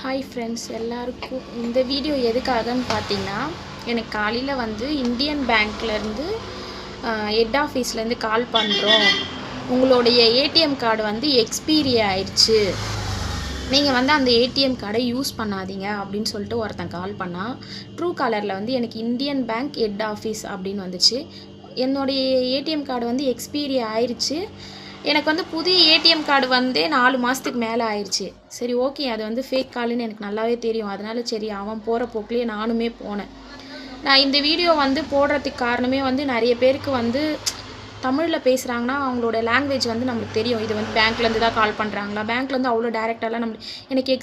Hi friends, எல்லாருக்கும் இந்த video எதுக்காகன்னு பார்த்தீங்கன்னா, எனக்கு காலையில் வந்து இந்தியன் பேங்க்லேருந்து ஹெட் ஆஃபீஸ்லேருந்து கால் பண்ணுறோம். உங்களுடைய ஏடிஎம் கார்டு வந்து எக்ஸ்பீரி ஆயிடுச்சு, நீங்கள் வந்து அந்த ஏடிஎம் கார்டை யூஸ் பண்ணாதீங்க அப்படின்னு சொல்லிட்டு ஒருத்தன் கால் பண்ணால், ட்ரூ காலரில் வந்து எனக்கு இந்தியன் பேங்க் ஹெட் ஆஃபீஸ் அப்படின்னு வந்துச்சு. என்னுடைய ஏடிஎம் கார்டு வந்து எக்ஸ்பீரி ஆயிடுச்சு. எனக்கு வந்து புதிய ஏடிஎம் கார்டு வந்து 4 மாதத்துக்கு மேலே ஆயிடுச்சு. சரி, ஓகே, அது வந்து ஃபேக் கால்னு எனக்கு நல்லாவே தெரியும். அதனால சரி, அவன் போகிற போக்கிலே நானுமே போனேன். நான் இந்த வீடியோ வந்து போடுறதுக்கு காரணமே வந்து நிறைய பேருக்கு வந்து தமிழில் பேசுகிறாங்கன்னா அவங்களோட லாங்குவேஜ் வந்து நம்மளுக்கு தெரியும். இது வந்து பேங்க்லேருந்து தான் கால் பண்ணுறாங்களா, பேங்க்லேருந்து அவ்வளோ டேரெக்டாலாம் எனக்கு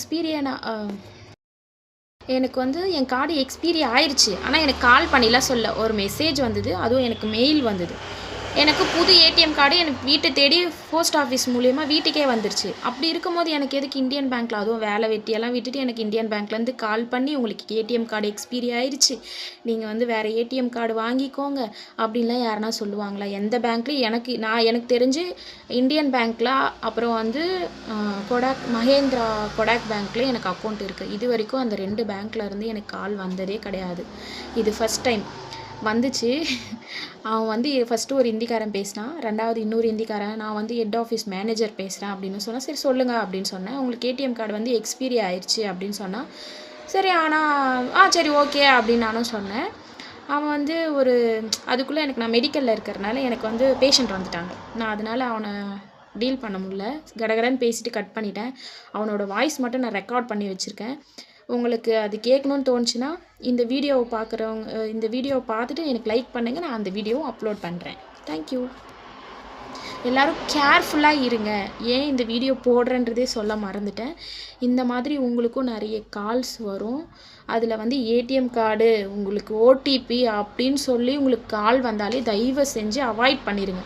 எனக்கு வந்து என் கார்டு எக்ஸ்பீரி ஆயிடுச்சு. ஆனால் எனக்கு கால் பண்ணிலாம் சொல்ல, ஒரு மெசேஜ் வந்தது, அதுவும் எனக்கு மெயில் வந்தது. எனக்கு புது ஏடிஎம் கார்டு எனக்கு வீட்டை தேடி போஸ்ட் ஆஃபீஸ் மூலிமா வீட்டுக்கே வந்துருச்சு. அப்படி இருக்கும்போது எனக்கு எதுக்கு இந்தியன் பேங்க்கில், அதுவும் வேலை வெட்டியெல்லாம் விட்டுட்டு எனக்கு இந்தியன் பேங்க்லேருந்து கால் பண்ணி உங்களுக்கு ஏடிஎம் கார்டு எக்ஸ்பீரி ஆயிடுச்சு, நீங்கள் வந்து வேறு ஏடிஎம் கார்டு வாங்கிக்கோங்க அப்படின்லாம் யாருனா சொல்லுவாங்களா? எந்த பேங்க்லேயும் எனக்கு தெரிஞ்சு இந்தியன் பேங்க்கில், அப்புறம் வந்து மஹேந்திரா கொடாக் பேங்க்லேயும் எனக்கு அக்கௌண்ட் இருக்குது. இது வரைக்கும் அந்த 2 பேங்க்லேருந்து எனக்கு கால் வந்ததே கிடையாது. இது ஃபஸ்ட் டைம் வந்துச்சு. அவன் வந்து ஃபஸ்ட்டு ஒரு ஹிந்திக்காரன் பேசினான், ரெண்டாவது இன்னொரு ஹிந்திக்காரன், நான் வந்து ஹெட் ஆஃபீஸ் மேனேஜர் பேசுகிறேன் அப்படின்னு சொன்னால், சரி சொல்லுங்கள் அப்படின்னு சொன்னேன். உங்களுக்கு ஏடிஎம் கார்டு வந்து எக்ஸ்பீரி ஆயிடுச்சு அப்படின்னு சொன்னான். சரி, ஆனால் சரி ஓகே அப்படின்னு நானும் சொன்னேன். அவன் வந்து அதுக்குள்ளே நான் மெடிக்கலில் இருக்கிறனால எனக்கு வந்து பேஷண்ட் வந்துட்டாங்க. நான் அதனால் அவனை டீல் பண்ண முடியல, கடகடன்னு பேசிட்டு கட் பண்ணிட்டேன். அவனோட வாய்ஸ் மட்டும் நான் ரெக்கார்ட் பண்ணி வச்சுருக்கேன். உங்களுக்கு அது கேட்கணுன்னு தோணுச்சுன்னா இந்த வீடியோவை பார்த்துட்டு எனக்கு லைக் பண்ணுங்கள். நான் அந்த வீடியோவை அப்லோட் பண்ணுறேன். தேங்க்யூ. எல்லோரும் கேர்ஃபுல்லாக இருங்க. ஏன் இந்த வீடியோ போடுறேன்றதே சொல்ல மறந்துட்டேன். இந்த மாதிரி உங்களுக்கும் நிறைய கால்ஸ் வரும். அதில் வந்து ஏடிஎம் கார்டு, உங்களுக்கு ஓடிபி அப்படின்னு சொல்லி உங்களுக்கு கால் வந்தாலே தயவு செஞ்சு அவாய்ட் பண்ணிடுங்க.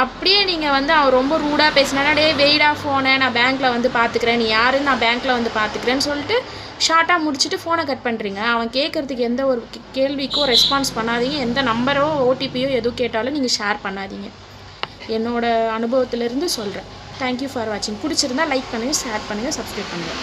அப்படியே நீங்கள் வந்து அவன் ரொம்ப ரூடாக பேசினா, டே வெயிடா ஃபோனை, நான் பேங்க்கில் வந்து பார்த்துக்கிறேன், நீ யாருன்னு நான் பேங்க்கில் வந்து பார்த்துக்கிறேன்னு சொல்லிட்டு ஷார்ட்டாக முடிச்சுட்டு ஃபோனை கட் பண்ணுறீங்க. அவன் கேட்குறதுக்கு எந்த ஒரு கேள்விக்கும் ரெஸ்பான்ஸ் பண்ணாதீங்க. எந்த நம்பரோ ஓடிபியோ எதுவும் கேட்டாலும் நீங்கள் ஷேர் பண்ணாதீங்க. என்னோடய அனுபவத்திலேருந்து சொல்கிறேன். தேங்க்யூ ஃபார் வாட்சிங். பிடிச்சிருந்தா லைக் பண்ணுங்கள், ஷேர் பண்ணுங்கள், சப்ஸ்கிரைப் பண்ணுங்கள்.